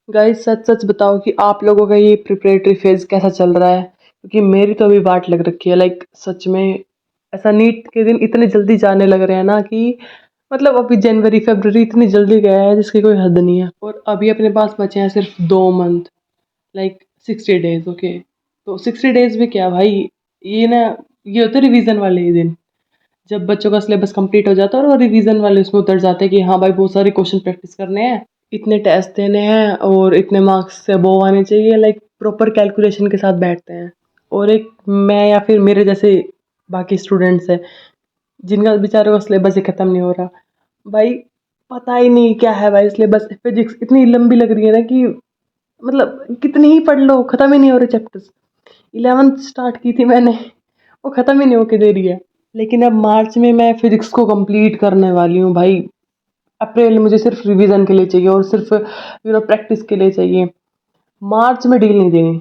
Guys सच सच बताओ कि आप लोगों का ये प्रिपरेटरी फेज कैसा चल रहा है, क्योंकि मेरी तो अभी वाट लग रखी है। लाइक सच में ऐसा नीट के दिन इतने जल्दी जाने लग रहे हैं ना कि मतलब अभी जनवरी फरवरी इतनी जल्दी गया है जिसकी कोई हद नहीं है। और अभी अपने पास बचे हैं सिर्फ 2 मंथ, लाइक 60 डेज। ओके, तो 60 डेज में क्या भाई, ये ना, ये होते रिवीजन वाले ही दिन जब बच्चों का सिलेबस कंप्लीट हो जाता है और वो रिवीजन वाले उसमें उतर जाते हैं कि हाँ भाई बहुत सारे क्वेश्चन प्रैक्टिस करने हैं, इतने टेस्ट देने हैं और इतने मार्क्स से अबव आने चाहिए। लाइक प्रॉपर कैलकुलेशन के साथ बैठते हैं। और एक मैं या फिर मेरे जैसे बाकी स्टूडेंट्स हैं जिनका बेचारों का सिलेबस ही ख़त्म नहीं हो रहा भाई। पता ही नहीं क्या है भाई सिलेबस। फिजिक्स इतनी लंबी लग रही है ना कि मतलब कितनी ही पढ़ लो ख़त्म ही नहीं हो रहे चैप्टर्स। 11th स्टार्ट की थी मैंने, वो ख़त्म ही नहीं होके दे रही है। लेकिन अब मार्च में मैं फिजिक्स को कंप्लीट करने वाली हूँ भाई। अप्रैल मुझे सिर्फ रिवीजन के लिए चाहिए और सिर्फ प्रैक्टिस के लिए चाहिए। मार्च में डील नहीं देनी।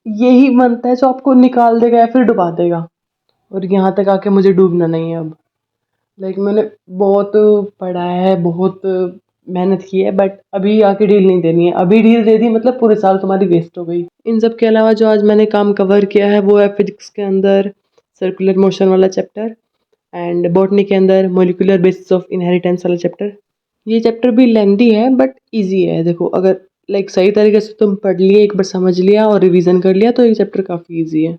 यही मंथ है जो आपको निकाल देगा या फिर डुबा देगा। और यहाँ तक आके मुझे डूबना नहीं है अब। लाइक मैंने बहुत पढ़ा है, बहुत मेहनत की है, बट अभी आके डील नहीं देनी है। अभी डील दे दी मतलब पूरे साल तुम्हारी वेस्ट हो गई। इन सब के अलावा जो आज मैंने काम कवर किया है वो है फिजिक्स के अंदर सर्कुलर मोशन वाला चैप्टर, एंड बॉटनी के अंदर मोलिकुलर बेसिस ऑफ इनहेरिटेंस वाला चैप्टर। ये चैप्टर भी लेंदी है बट इजी है। देखो अगर लाइक सही तरीके से तुम पढ़ लिए, एक बार समझ लिया और रिवीजन कर लिया तो ये चैप्टर काफ़ी इजी है।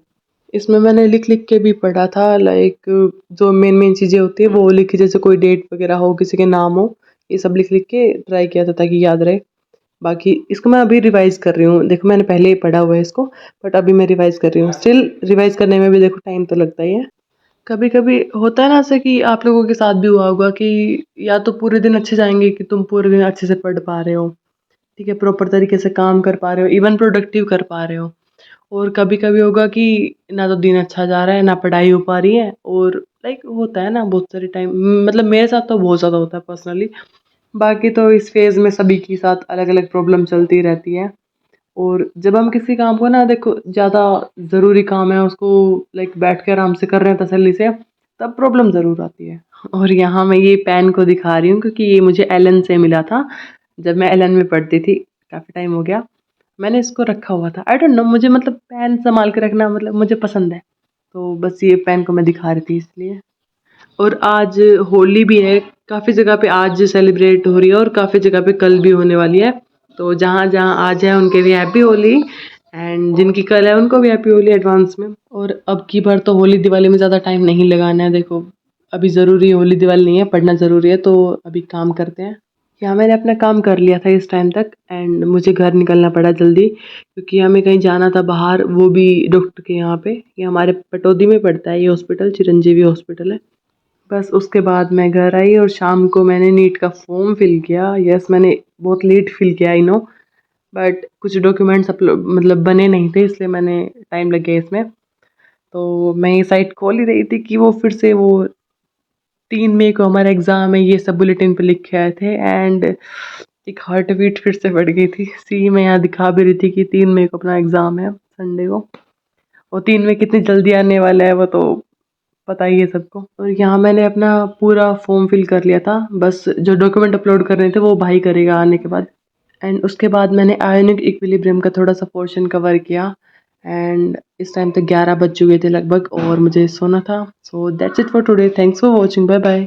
इसमें मैंने लिख लिख के भी पढ़ा था। लाइक जो मेन मेन चीज़ें होती है वो लिखी, जैसे कोई डेट वगैरह हो, किसी के नाम हो, ये सब लिख लिख के ट्राई किया था ताकि याद रहे। बाकी इसको मैं अभी रिवाइज़ कर रही हूँ। देखो मैंने पहले ही पढ़ा हुआ है इसको, बट अभी मैं रिवाइज़ कर रही हूँ। स्टिल रिवाइज़ करने में भी देखो टाइम तो लगता ही है। कभी कभी होता है ना ऐसे कि आप लोगों के साथ भी हुआ होगा कि या तो पूरे दिन अच्छे जाएंगे कि तुम पूरे दिन अच्छे से पढ़ पा रहे हो, ठीक है, प्रॉपर तरीके से काम कर पा रहे हो, इवन प्रोडक्टिव कर पा रहे हो। और कभी कभी होगा कि ना तो दिन अच्छा जा रहा है ना पढ़ाई हो पा रही है। और लाइक होता है ना बहुत सारे टाइम, मतलब मेरे साथ तो बहुत ज़्यादा होता है पर्सनली। बाकी तो इस फेज़ में सभी के साथ अलग अलग प्रॉब्लम चलती रहती है। और जब हम किसी काम को ना, देखो ज़्यादा ज़रूरी काम है उसको लाइक बैठ के आराम से कर रहे हैं तसल्ली से, तब प्रॉब्लम ज़रूर आती है। और यहाँ मैं ये पेन को दिखा रही हूँ क्योंकि ये मुझे एलन से मिला था जब मैं एलन में पढ़ती थी। काफ़ी टाइम हो गया, मैंने इसको रखा हुआ था। आई डोंट नो, मुझे मतलब पेन संभाल के रखना मतलब मुझे पसंद है, तो बस ये पेन को मैं दिखा रही थी इसलिए। और आज होली भी है, काफ़ी जगह पे आज सेलिब्रेट हो रही है और काफ़ी जगह पे कल भी होने वाली है। तो जहाँ जहाँ आज है उनके लिए हैप्पी होली, एंड जिनकी कल है उनको भी हैप्पी होली एडवांस में। और अब की बार तो होली दिवाली में ज़्यादा टाइम नहीं लगाना है। देखो अभी ज़रूरी होली दिवाली नहीं है, पढ़ना ज़रूरी है, तो अभी काम करते हैं। यहाँ मैंने अपना काम कर लिया था इस टाइम तक, एंड मुझे घर निकलना पड़ा जल्दी क्योंकि हमें कहीं जाना था बाहर, वो भी डॉक्टर के यहाँ पे। ये हमारे पटौदी में पड़ता है ये हॉस्पिटल, चिरंजीवी हॉस्पिटल है। बस उसके बाद मैं घर आई और शाम को मैंने नीट का फॉर्म फिल किया। यस, मैंने बहुत लेट फिल किया आई नो, बट कुछ डॉक्यूमेंट्स अपलोड मतलब बने नहीं थे इसलिए मैंने टाइम लग गया इसमें। तो मैं ये साइट खोल ही रही थी कि वो फिर से वो 3 मई को हमारा एग्ज़ाम है, ये सब बुलेटिन पे लिख के आए थे। एंड एक हार्ट बीट फिर से बढ़ गई थी। सी मैं यहाँ दिखा भी रही थी कि 3 मई को अपना एग्ज़ाम है संडे को, और 3 मई कितनी जल्दी आने वाला है वो तो पता ही है सबको। और यहाँ मैंने अपना पूरा फॉर्म फिल कर लिया था, बस जो डॉक्यूमेंट अपलोड करने थे वो भाई करेगा आने के बाद। एंड उसके बाद मैंने आयोनिक इक्विलिब्रियम का थोड़ा सा पोर्शन कवर किया। एंड इस टाइम तक 11 बज चुके थे लगभग और मुझे सोना था। So that's it for today, thanks for watching, bye bye.